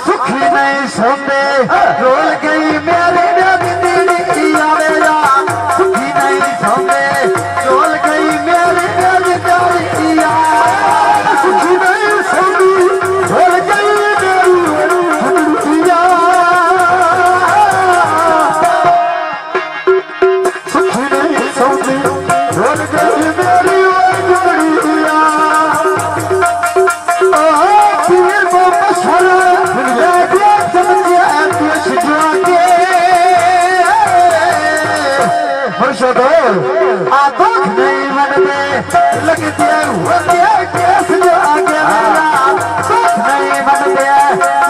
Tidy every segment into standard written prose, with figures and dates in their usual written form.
सुखी नहीं सोते रोल गई मेरी सुखी नहीं सोते रोल गई मेरी सुखी नहीं सोती रोल गई सुखी नहीं सोती रोल गई मेरी आदोख नहीं बनते लगते होते केस जो आगे दुख नहीं बनते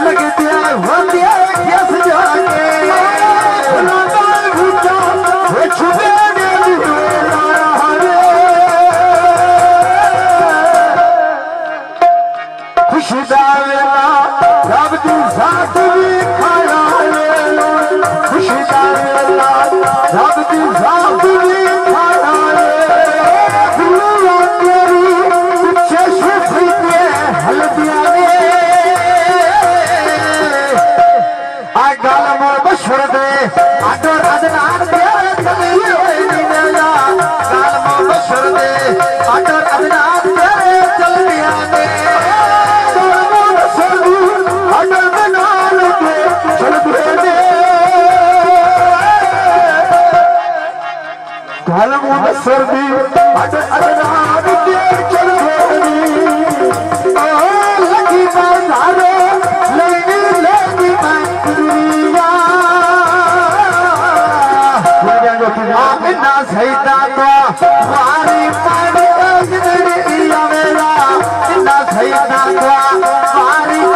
लगते होते केस जो आगे छुपे खुशी दावेला रब दी साथ भी खाया खुशी दावेला रब दी साथ भी सर्दी लगी बाजारो लगी ना सही दाता मारी पानी मेरा ना सही दाता मारी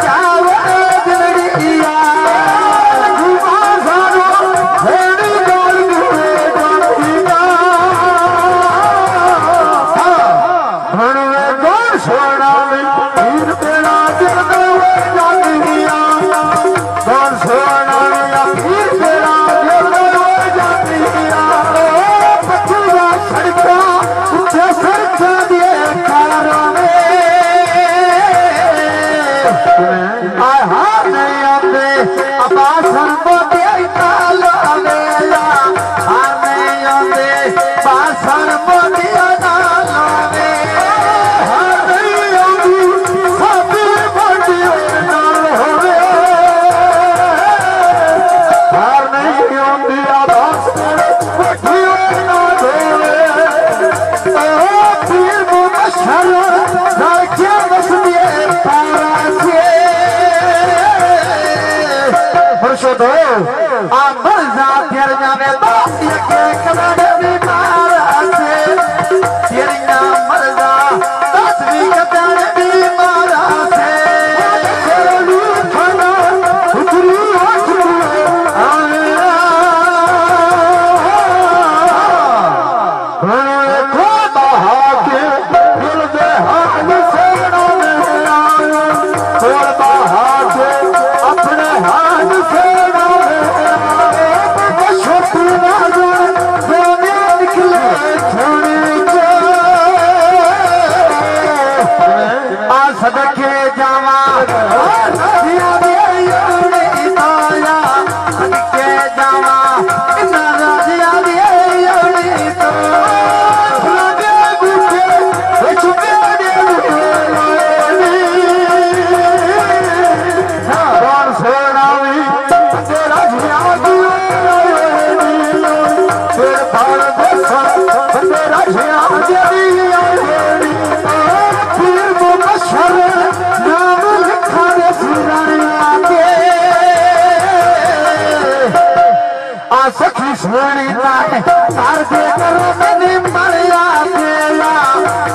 सखी सोनी लाए तार दे करो मैंने मरिया पेला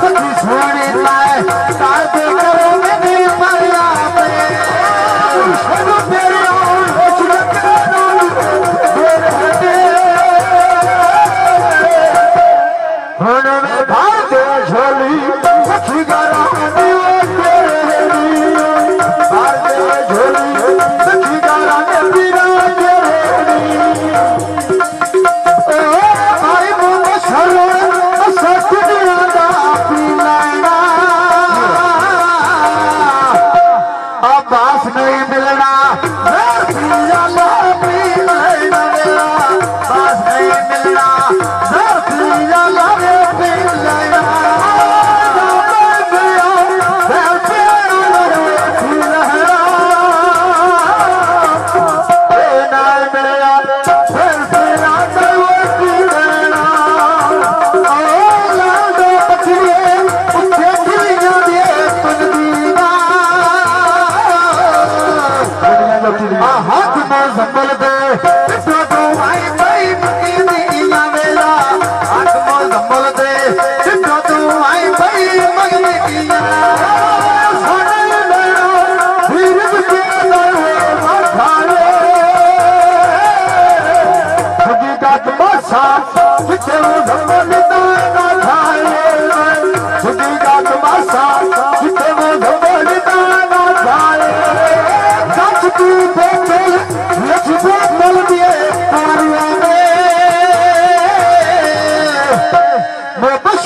सखी सोनी लाए तार दे करो मैंने मरिया पेला तेरे में भार दे झोली सखी गारा भार दे झोली सखी गारा बास नहीं मिलना बास नहीं मिलना संभल दे तो आई भाई मगनी मेरा हाथ में संभल दे तो आई भाई मगनी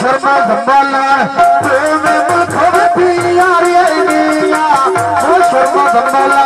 शर्मा संभालना शर्मा संभालना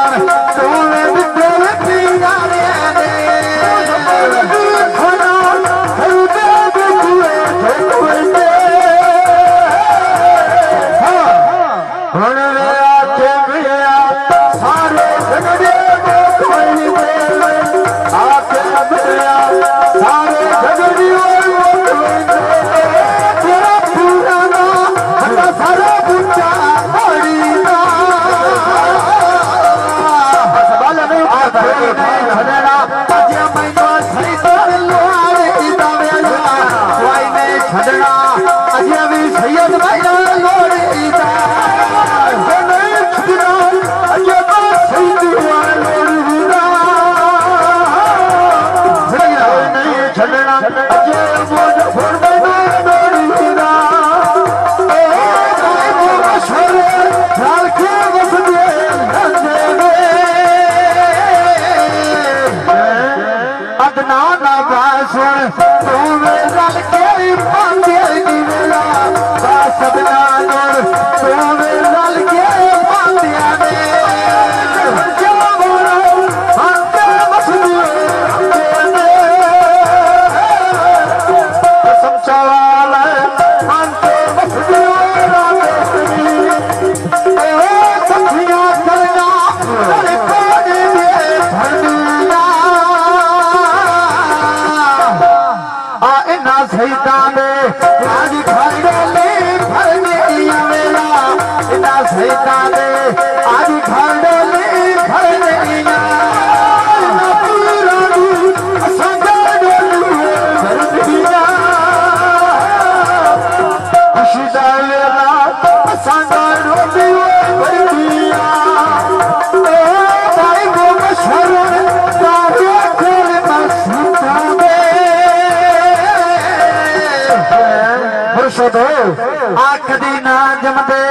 आख दी ना जमदे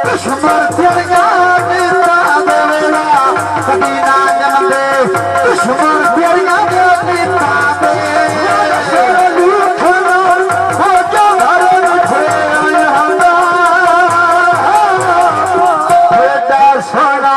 दुश्मन तेरिया नीता देवेला कदी ना जमदे दुश्मन तेरिया नीता दे सोना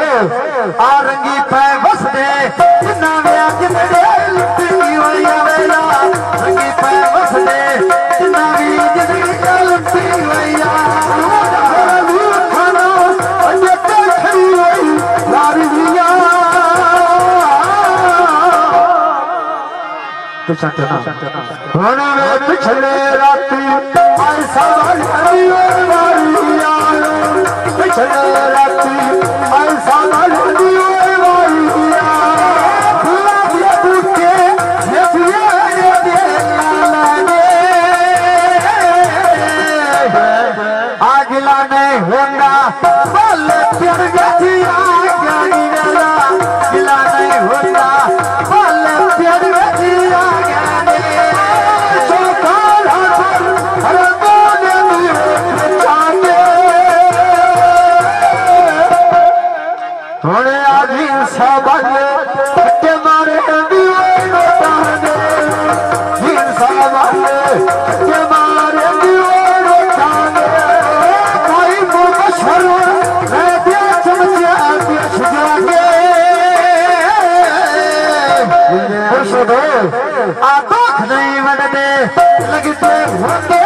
आरंगी पे बस दे जिन्ना व्याज दे लुटी वैया वेला रंगी पे बस दे जिन्ना व्याज दे लुटी वैया खाना अजे ते खड़ी वई लारिया होने में पिछले राती ऐसा लारिया पिछले राती ऐसा नहीं बनते लगते